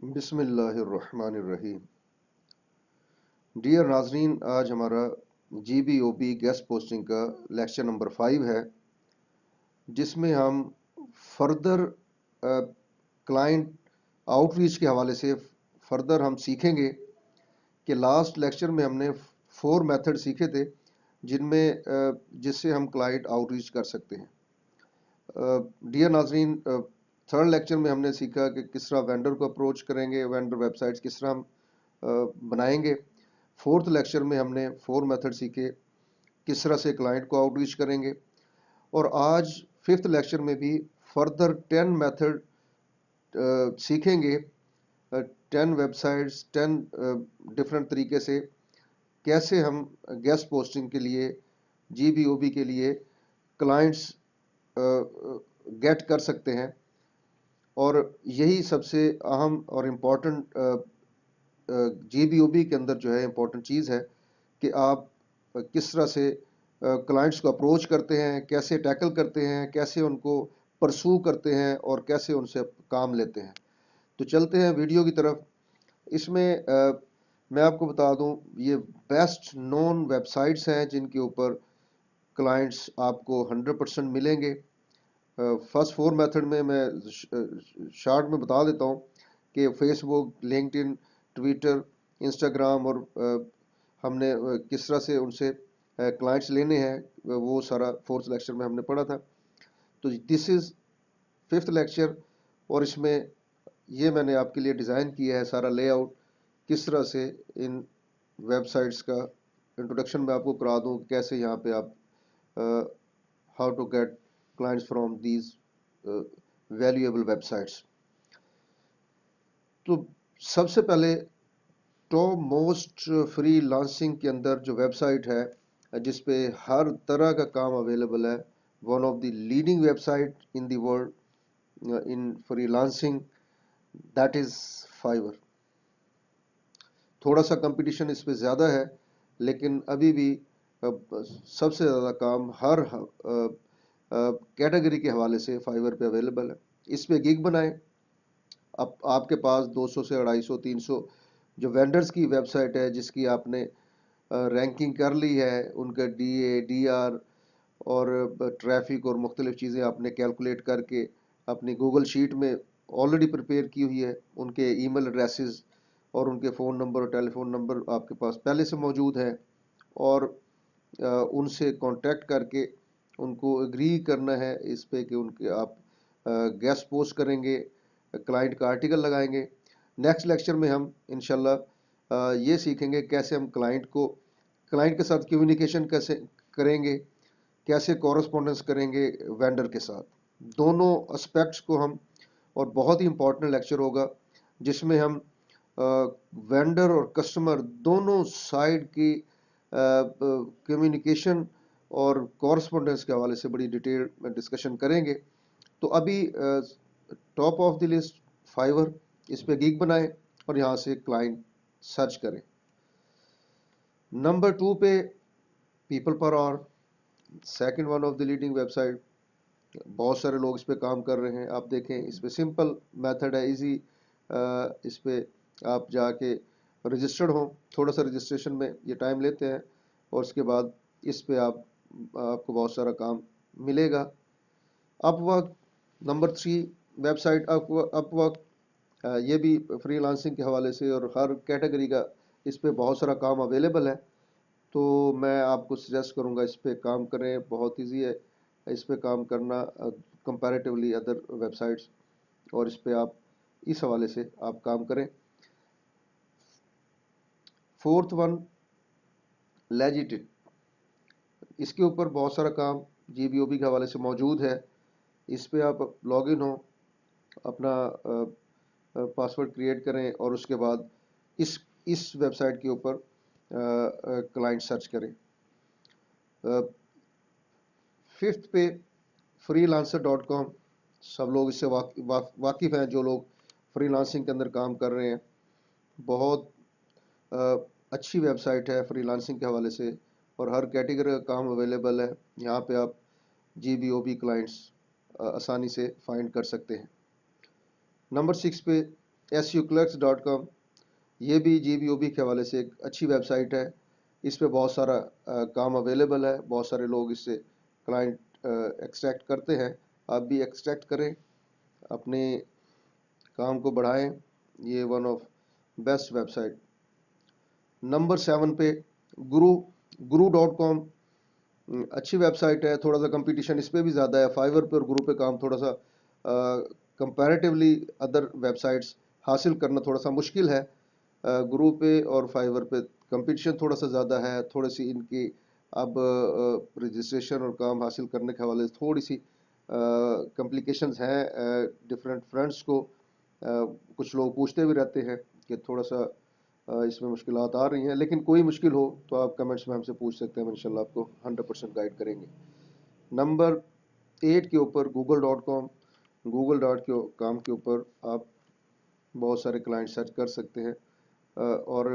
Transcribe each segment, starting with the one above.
بسم اللہ الرحمن الرحیم۔ ڈیئر ناظرین، آج ہمارا G B O B guest posting کا لیکچر نمبر 5 ہے، جس میں ہم فردر کلائنٹ آؤٹ ریچ کے حوالے سے فردر ہم سیکھیں گے کہ لاسٹ لیکچر میں ہم نے 4 میتھڈ سیکھے تھے جس سے ہم کلائنٹ آؤٹ ریچ کر سکتے ہیں۔ ڈیئر ناظرین، تھرڈ لیکچر میں ہم نے سیکھا کہ کس طرح وینڈر کو اپروچ کریں گے، وینڈر ویب سائٹس کس طرح ہم بنائیں گے۔ فورتھ لیکچر میں ہم نے 4 میتھڈ سیکھے کس طرح سے کلائنٹ کو آؤٹ ریچ کریں گے، اور آج 5th لیکچر میں بھی فردر 10 میتھڈ سیکھیں گے، 10 ویب سائٹس 10 ڈفرینٹ طریقے سے کیسے ہم گیسٹ پوسٹنگ کے لیے جی بی او بی کے لیے کلائنٹس گیٹ کر سکتے ہیں۔ اور یہی سب سے اہم اور important G B O B کے اندر جو ہے امپورٹنٹ چیز ہے کہ آپ کس طرح سے کلائنٹس کو اپروچ کرتے ہیں، کیسے ٹیکل کرتے ہیں، کیسے ان کو پرسو کرتے ہیں اور کیسے ان سے کام لیتے ہیں۔ تو چلتے ہیں ویڈیو کی طرف۔ اس میں میں آپ کو بتا دوں، یہ بیسٹ نون ویب سائٹس ہیں جن کے اوپر کلائنٹس آپ کو 100% ملیں گے۔ فرسٹ 4 میتھڈ میں شارٹ میں بتا دیتا ہوں کہ فیس بک، لنکڈ ان، ٹویٹر، انسٹاگرام، اور ہم نے کس طرح سے ان سے کلائنٹس لینے ہیں، وہ سارا 4th لیکچر میں ہم نے پڑھا تھا۔ تو دس از 5th لیکچر، اور اس میں یہ میں نے آپ کے لیے ڈیزائن کیا ہے سارا لے آؤٹ، کس طرح سے ان ویب سائٹس کا انٹروڈکشن میں آپ کو کرا دوں، کیسے یہاں پہ آپ how to get clients from these valuable websites۔ تو سب سے پہلے ٹاپ موسٹ فری لانسنگ کے اندر جو ویب سائٹ ہے جس پہ ہر طرح کا کام اویلیبل ہے، one of the leading website in the world in freelancing, that is Fiverr. تھوڑا سا کمپٹیشن اس پہ زیادہ ہے، لیکن ابھی بھی سب سے زیادہ کام ہر کیٹیگری کے حوالے سے فائیور پہ اویلیبل ہے۔ اس پہ گگ بنائیں۔ اب آپ کے پاس 200 سے 250 300 جو وینڈرز کی ویب سائٹ ہے جس کی آپ نے رینکنگ کر لی ہے، ان کا ڈی اے، ڈی آر اور ٹریفک اور مختلف چیزیں آپ نے کیلکولیٹ کر کے اپنی گوگل شیٹ میں آلریڈی پریپیئر کی ہوئی ہے، ان کے ای میل ایڈریسز اور ان کے فون نمبر اور ٹیلی فون نمبر آپ کے پاس پہلے سے موجود ہیں، اور ان سے کانٹیکٹ کر کے ان کو اگری کرنا ہے اس پہ کہ ان کے آپ گیسٹ پوسٹ کریں گے، کلائنٹ کا آرٹیکل لگائیں گے۔ نیکسٹ لیکچر میں ہم انشاءاللہ یہ سیکھیں گے کیسے ہم کلائنٹ کے ساتھ کمیونیکیشن کیسے کریں گے، کیسے کورسپونڈنس کریں گے وینڈر کے ساتھ۔ دونوں اسپیکٹس کو ہم، اور بہت ہی امپورٹنٹ لیکچر ہوگا جس میں ہم وینڈر اور کسٹمر دونوں سائڈ کی کمیونیکیشن اور کورسپونڈنس کے حوالے سے بڑی ڈیٹیل میں ڈسکشن کریں گے۔ تو ابھی ٹاپ آف دی لسٹ فائیور، اس پہ گیگ بنائیں اور یہاں سے کلائنٹ سرچ کریں۔ نمبر 2 پہ people per hour, second one of the leading website, بہت سارے لوگ اس پہ کام کر رہے ہیں۔ آپ دیکھیں اس پہ سمپل میتھڈ ہے، ایزی، اس پہ آپ جا کے رجسٹرڈ ہوں، تھوڑا سا رجسٹریشن میں یہ ٹائم لیتے ہیں، اور اس کے بعد اس پہ آپ کو بہت سارا کام ملے گا۔ اپ ورک، نمبر 3 ویب سائٹ اپ ورک، یہ بھی فری لانسنگ کے حوالے سے اور ہر کیٹیگری کا اس پہ بہت سارا کام اویلیبل ہے، تو میں آپ کو سجیسٹ کروں گا اس پہ کام کریں، بہت ایزی ہے اس پہ کام کرنا کمپیریٹیولی ادر ویب سائٹس، اور اس پہ آپ اس حوالے سے آپ کام کریں۔ 4th ون لیجیٹڈ، اس کے اوپر بہت سارا کام جی بی او بی کے حوالے سے موجود ہے۔ اس پہ آپ لاگ ان ہوں، اپنا پاسورڈ کریٹ کریں، اور اس کے بعد اس ویب سائٹ کے اوپر کلائنٹ سرچ کریں۔ 5th پہ freelancer.com، سب لوگ اس سے واقف ہیں جو لوگ فری لانسنگ کے اندر کام کر رہے ہیں۔ بہت اچھی ویب سائٹ ہے فری لانسنگ کے حوالے سے، اور ہر کیٹیگری کا کام اویلیبل ہے، یہاں پہ آپ G B O B clients آسانی سے فائنڈ کر سکتے ہیں۔ نمبر 6 پہ suclerks.com, یہ بھی GBOB کے حوالے سے ایک اچھی ویب سائٹ ہے. اس پہ بہت سارا کام اویلیبل ہے، بہت سارے لوگ اس سے کلائنٹ ایکسٹریکٹ کرتے ہیں. آپ بھی ایکسٹریکٹ کریں، اپنے کام کو بڑھائیں. یہ one of best website. Number 7 پہ guru.com، اچھی ویب سائٹ ہے. تھوڑا سا کمپٹیشن اس پہ بھی زیادہ ہے. فائیور پہ اور گرو پہ کام تھوڑا سا کمپیریٹیولی ادر ویب سائٹس حاصل کرنا تھوڑا سا مشکل ہے. گرو پہ اور فائیور پہ کمپٹیشن تھوڑا سا زیادہ ہے. تھوڑی سی ان کی اب رجسٹریشن اور کام حاصل کرنے کے حوالے سے تھوڑی سی کمپلیکیشنز ہیں ڈفرینٹ فرنٹس کو. کچھ لوگ پوچھتے بھی رہتے ہیں کہ تھوڑا سا اس میں مشکلات آ رہی ہیں، لیکن کوئی مشکل ہو تو آپ کمنٹس میں ہم سے پوچھ سکتے ہیں. ہم انشاءاللہ آپ کو 100% گائیڈ کریں گے. نمبر 8 کے اوپر google.com، google.com کے اوپر آپ بہت سارے کلائنٹ سرچ کر سکتے ہیں. اور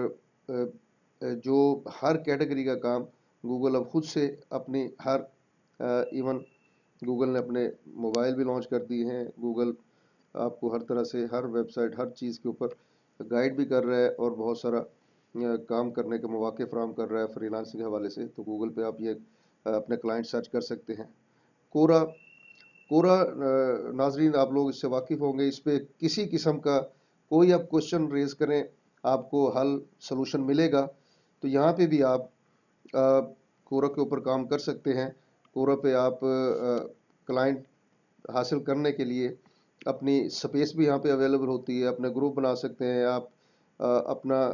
جو ہر کیٹیگری کا کام گوگل اب خود سے اپنی ہر ایون گوگل نے اپنے موبائل بھی لانچ کر دیے ہیں. گوگل آپ کو ہر طرح سے ہر ویب سائٹ ہر چیز کے اوپر گائیڈ بھی کر رہا ہے اور بہت سارا کام کرنے کے مواقع فراہم کر رہا ہے فری لانسنگ کے حوالے سے. تو گوگل پہ آپ یہ اپنے کلائنٹ سرچ کر سکتے ہیں. کورا ناظرین آپ لوگ اس سے واقف ہوں گے. اس پہ کسی قسم کا کوئی آپ کوشچن ریز کریں آپ کو حل سلوشن ملے گا. تو یہاں پہ بھی آپ کورا کے اوپر کام کر سکتے ہیں. کورا پہ آپ کلائنٹ حاصل کرنے کے لیے اپنی سپیس بھی یہاں پہ اویلیبل ہوتی ہے. اپنے گروپ بنا سکتے ہیں آپ. اپنا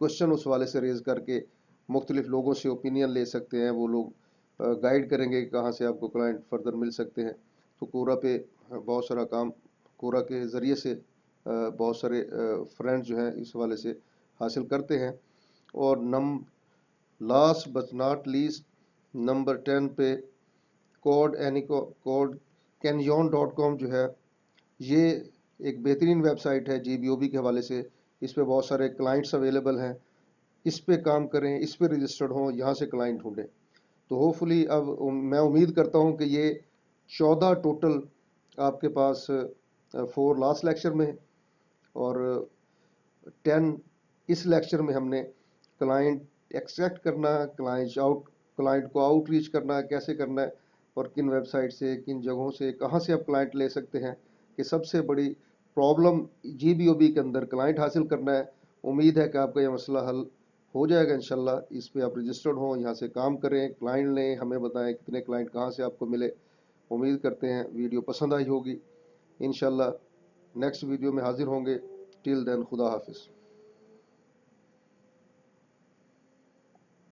کوشچن اس والے سے ریز کر کے مختلف لوگوں سے اوپینین لے سکتے ہیں. وہ لوگ گائیڈ کریں گے کہ کہاں سے آپ کو کلائنٹ فردر مل سکتے ہیں. تو کورا پہ بہت سارا کام کورا کے ذریعے سے بہت سارے فرینڈ جو ہیں اس حوالے سے حاصل کرتے ہیں. اور last but not least number 10 پہ codecanyon.com جو ہے یہ ایک بہترین ویب سائٹ ہے GBOB کے حوالے سے. اس پہ بہت سارے کلائنٹس اویلیبل ہیں. اس پہ کام کریں، اس پہ رجسٹرڈ ہوں، یہاں سے کلائنٹ ڈھونڈیں. تو ہوپفلی اب میں امید کرتا ہوں کہ یہ 14 ٹوٹل آپ کے پاس 4 لاسٹ لیکچر میں اور 10 اس لیکچر میں ہم نے کلائنٹ ایکسٹریکٹ کرنا، کلائنٹ کو آؤٹ ریچ کرنا کیسے کرنا ہے، اور کن ویب سائٹ سے کن جگہوں سے کہاں سے آپ کلائنٹ لے سکتے ہیں. کہ سب سے بڑی پرابلم GBOB کے اندر کلائنٹ حاصل کرنا ہے. امید ہے کہ آپ کا یہ مسئلہ حل ہو جائے گا انشاءاللہ. اس پہ آپ رجسٹرڈ ہوں، یہاں سے کام کریں، کلائنٹ لیں، ہمیں بتائیں کتنے کلائنٹ کہاں سے آپ کو ملے. امید کرتے ہیں ویڈیو پسند آئی ہوگی. انشاءاللہ نیکسٹ ویڈیو میں حاضر ہوں گے. ٹل دین خدا حافظ.